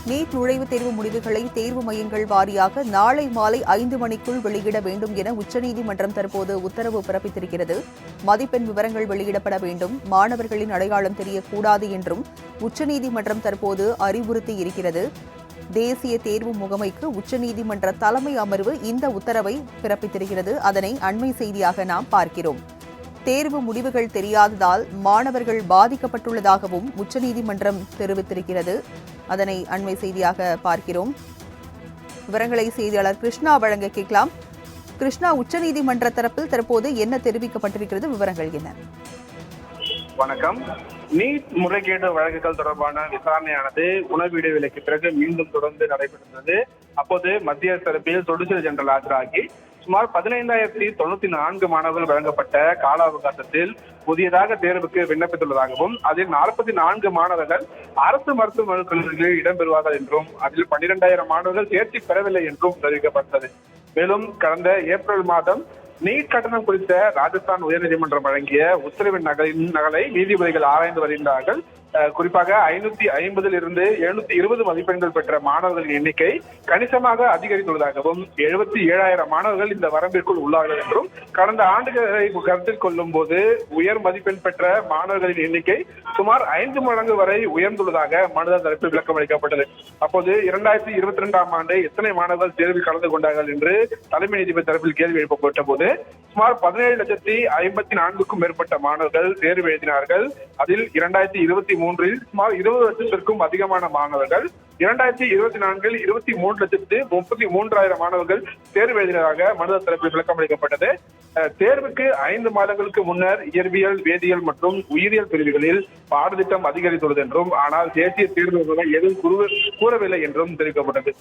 NEET நுழைவுத் தேர்வு முடிவுகளை தேர்வு மையங்கள் வாரியாக நாளை மாலை 5 மணிக்குள் வெளியிட வேண்டும் என உச்சநீதிமன்றம் தற்போது உத்தரவு பிறப்பித்திருக்கிறது. மதிப்பெண் விவரங்கள் வெளியிடப்பட வேண்டும், மாணவர்களின் அடையாளம் தெரியக்கூடாது என்றும் உச்சநீதிமன்றம் தற்போது அறிவுறுத்தியிருக்கிறது. தேசிய தேர்வு முகமைக்கு உச்சநீதிமன்ற தலைமை அமர்வு இந்த உத்தரவை பிறப்பித்திருக்கிறது. அதனை அண்மை செய்தியாக நாம் பார்க்கிறோம். தேர்வு முடிவுகள் தெரியாததால் மாணவர்கள் பாதிக்கப்பட்டுள்ளதாகவும் உச்சநீதிமன்றம் தெரிவித்திருக்கிறது. அதனை அண்மை செய்தியாக பார்க்கிறோம். விவரங்களை செய்தியாளர் கிருஷ்ணா வழங்க கேட்கலாம். கிருஷ்ணா, உச்சநீதிமன்ற தரப்பில் தற்போது என்ன தெரிவிக்கப்பட்டிருக்கிறது, விவரங்கள் என்ன? வணக்கம். நீட் முறைகேடு வழக்குகள் தொடர்பான விசாரணையானது உணவு இடைவேளைக்கு பிறகு மீண்டும் தொடர்ந்து நடைபெற்றது. அப்போது மத்திய தரப்பில் சொலிசிட்டர் ஜெனரல் ஆஜராகி சுமார் 15,094 மாணவர்கள் வழங்கப்பட்ட கால அவகாசத்தில் புதியதாக தேர்வுக்கு விண்ணப்பித்துள்ளதாகவும் அதில் 44 மாணவர்கள் அரசு மருத்துவமனைக் கல்லூரிகளில் இடம்பெறுவார்கள் என்றும் அதில் 12,000 மாணவர்கள் தேர்ச்சி பெறவில்லை என்றும் தெரிவிக்கப்பட்டது. மேலும் கடந்த ஏப்ரல் மாதம் நீட் கட்டணம் குறித்த ராஜஸ்தான் உயர்நீதிமன்றம் வழங்கிய உத்தரவின் நகலை நீதிபதிகள் ஆராய்ந்து வருகின்றார்கள். குறிப்பாக 550 இருந்து 720 மதிப்பெண்கள் பெற்ற மாணவர்களின் எண்ணிக்கை கணிசமாக அதிகரித்துள்ளதாகவும் 77,000 மாணவர்கள் இந்த வரம்பிற்குள் உள்ளார்கள் என்றும் கடந்த ஆண்டுகளை கருத்தில் கொள்ளும் போது உயர் மதிப்பெண் பெற்ற மாணவர்களின் எண்ணிக்கை சுமார் 5 மடங்கு வரை உயர்ந்துள்ளதாக மனுதாரர் தரப்பில் விளக்கம் அளிக்கப்பட்டது. அப்போது 2022ஆம் ஆண்டு எத்தனை மாணவர்கள் தேர்வில் கலந்து கொண்டார்கள் என்று தலைமை நீதிபதி தரப்பில் கேள்வி எழுப்பப்பட்ட போது சுமார் 17,54,000க்கும் மேற்பட்ட மாணவர்கள் தேர்வு எழுதினார்கள். அதில் 2023இல் சுமார் 20 லட்சத்திற்கும் அதிகமான மாணவர்கள், 2024இல் 23,33,000 மாணவர்கள் தேர்வு எழுதினதாக மனுதாரர் தரப்பில் விளக்கம் அளிக்கப்பட்டது. தேர்வுக்கு 5 மாதங்களுக்கு முன்னர் இயற்பியல், வேதியியல் மற்றும் உயிரியல் பிரிவுகளில் பாடத்திட்டம் அதிகரித்துள்ளது என்றும் ஆனால் தேசிய தேர்வு முகமை எதுவும் கூறவில்லை என்றும் தெரிவிக்கப்பட்டது.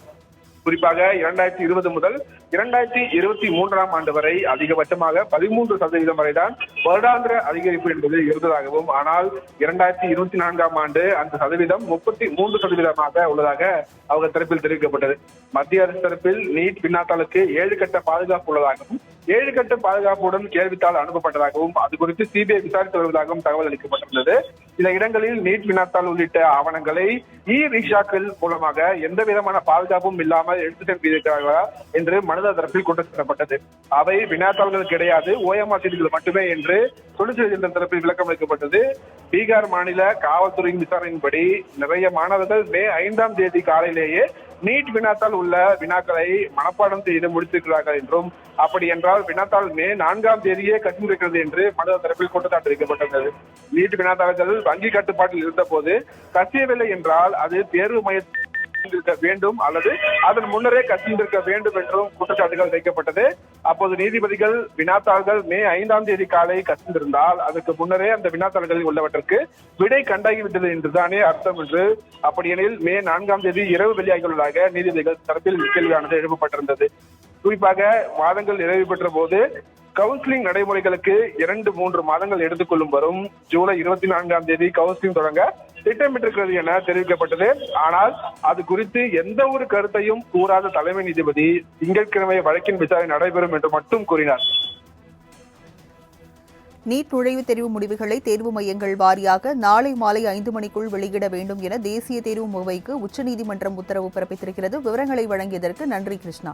குறிப்பாக 2020 முதல் 2023ஆம் ஆண்டு வரை அதிகபட்சமாக 13% வரைதான் வருடாந்திர அதிகரிப்பு என்பது இருந்ததாகவும் ஆனால் 2024ஆம் ஆண்டு அந்த சதவீதம் 33% உள்ளதாக அவங்க தரப்பில் தெரிவிக்கப்பட்டது. மத்திய அரசு தரப்பில் நீட் வினாத்தாளுக்கு 7 கட்ட பாதுகாப்பு உள்ளதாகவும் 7 கட்ட பாதுகாப்புடன் கேள்வித்தாள் அனுப்பப்பட்டதாகவும் அது குறித்து சிபிஐ விசாரித்து வருவதாகவும் தகவல் அளிக்கப்பட்டுள்ளது. சில இடங்களில் நீட் வினாத்தாள் உள்ளிட்ட ஆவணங்களை ரிக்ஷாக்கள் மூலமாக எந்த விதமான பாதுகாப்பும் இல்லாமல் எடுத்து சென்றிருக்கிறார்களா என்று மனுதாரர் தரப்பில் குற்றம் சாட்டப்பட்டது. அவை வினாத்தாள்கள் கிடையாது, ஓஎம்ஆர் சீட்டுகள் மட்டுமே என்று சொலிசிட்டர் ஜெனரல் தரப்பில் விளக்கம் அளிக்கப்பட்டது. பீகார் மாநில காவல்துறையின் விசாரணையின்படி நிறைய மாணவர்கள் மே 5ஆம் தேதி காலையிலேயே நீட் வினாத்தாள் உள்ள வினாக்களை மனப்பாடம் செய்து முடித்திருக்கிறார்கள் என்றும் அப்படி என்றால் வினாத்தாள் மே 4ஆம் தேதியே கட்டியிருக்கிறது என்று மனுதாரர் தரப்பில் குற்றச்சாட்டு வைக்கப்பட்டுள்ளது. நீட் வினாத்தாள்கள் வங்கி கட்டுப்பாட்டில் இருந்த போது கசியவில்லை என்றால் அது தேர்வு மையத்தில் வேண்டும் அல்லது அதன் முன்னரே கசிந்திருக்க வேண்டும் என்றும் குற்றச்சாட்டுகள் வைக்கப்பட்டது. அப்போது நீதிபதிகள் வினாத்தாள்கள் மே 5ஆம் தேதி காலை கசிந்திருந்தால் அதற்கு முன்னரே அந்த வினாத்தாள்களில் உள்ளவற்றுக்கு விடை கண்டாகிவிட்டது என்றுதானே அர்த்தம் என்று அப்படியெனில் மே 4ஆம் தேதி இரவு வெளியாகியுள்ளதாக நீதிபதிகள் தரப்பில் கேள்வியானது எழுப்பப்பட்டிருந்தது. குறிப்பாக மாதங்கள் நிறைவு பெற்ற போது கவுன்சிலிங் நடைமுறைகளுக்கு 2-3 மாதங்கள் எடுத்துக்கொள்ளும் வரும் ஜூலை 24ஆம் தேதி கவுன்சிலிங் தொடங்க திட்டமிட்டிருக்கிறது என தெரிவிக்கப்பட்டது. ஆனால் அது குறித்து எந்த ஒரு கருத்தையும் கூறாத தலைமை நீதிபதி திங்கட்கிழமை வழக்கின் விசாரணை நடைபெறும் என்று மட்டும் கூறினார். நீட் நுழைவுத் தேர்வு முடிவுகளை தேர்வு மையங்கள் வாரியாக நாளை மாலை 5 மணிக்குள் வெளியிட வேண்டும் என தேசிய தேர்வு முகமைக்கு உச்சநீதிமன்றம் உத்தரவு பிறப்பித்திருக்கிறது. விவரங்களை வழங்கியதற்கு நன்றி கிருஷ்ணா.